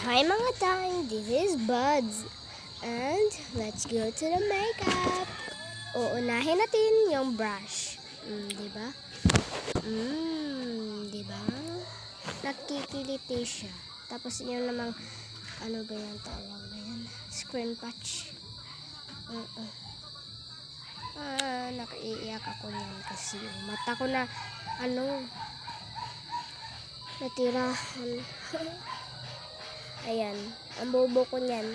Hi mga tang, this is Buds. And let's go to the makeup. Uunahin natin yung brush. Diba? Diba? Nakikiliti siya. Tapos yun namang, ano ba yung tawag na yan? Screen patch. Nakaiiyak ako yan kasi yung mata ko na, natirahan. Ayan, ang bobo ko niyan.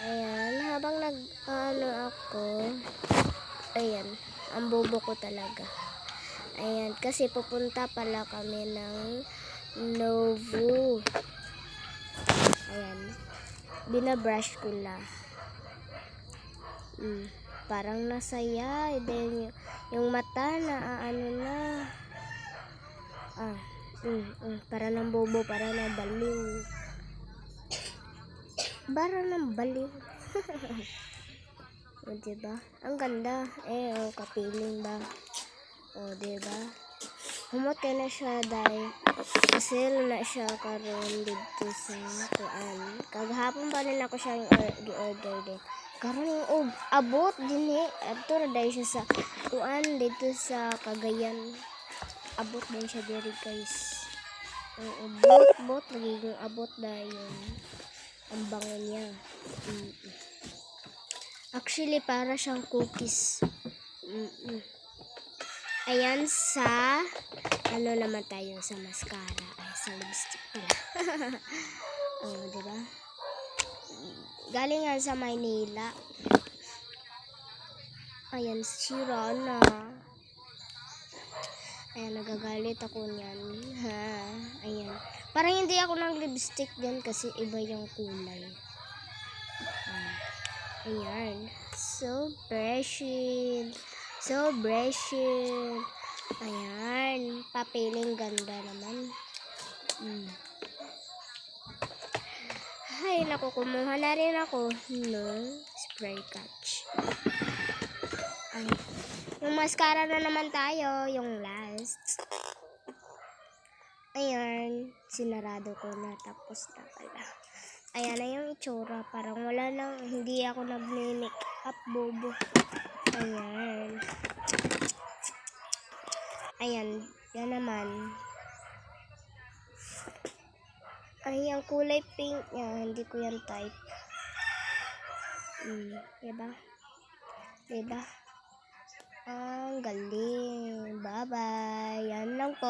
Ayan, habang ako, ayan, ang bobo ko talaga. Ayan, kasi pupunta pala kami ng Novu. Ayan, binabrush ko na. Parang nasaya, then yung mata na para ng bobo, para ng baliw. Para ng baliw. O, diba? Ang ganda. Kapiling ba? O, diba? Humot ka na siya dahil sale na siya karon dito sa kuan. Kaghapon pa rin ako siya i-order din. Karon yung abot din Adto na dahil siya sa kuan dito sa Cagayan. Abot din siya diri guys. Bot nagiging abot dahil ang bango niya. Actually para siyang cookies. Ayan sa naman tayo sa mascara. Ay, sa lipstick pala. Diba? Galing nga sa Maynila. Ayan, sira na. Ayan, nagagalit ako niyan. Ayan. Parang hindi ako ng lipstick din kasi iba yung kulay. Ayan. So brushy. So brushy. Ayan. Papiling ganda naman. Ay, naku, kumuha na rin ako ng spray catch. Ay. Yung mascara na naman tayo, yung last. Ayan, sinarado ko na, tapos na pala. Ayan na yung itsura, parang wala nang, hindi ako nag-make up, bobo. Ayan. Ayan, yan naman. Ay, ang kulay pink niya, hindi ko yan type. Diba? Diba? Ang galing. Bye-bye. Yan lang po.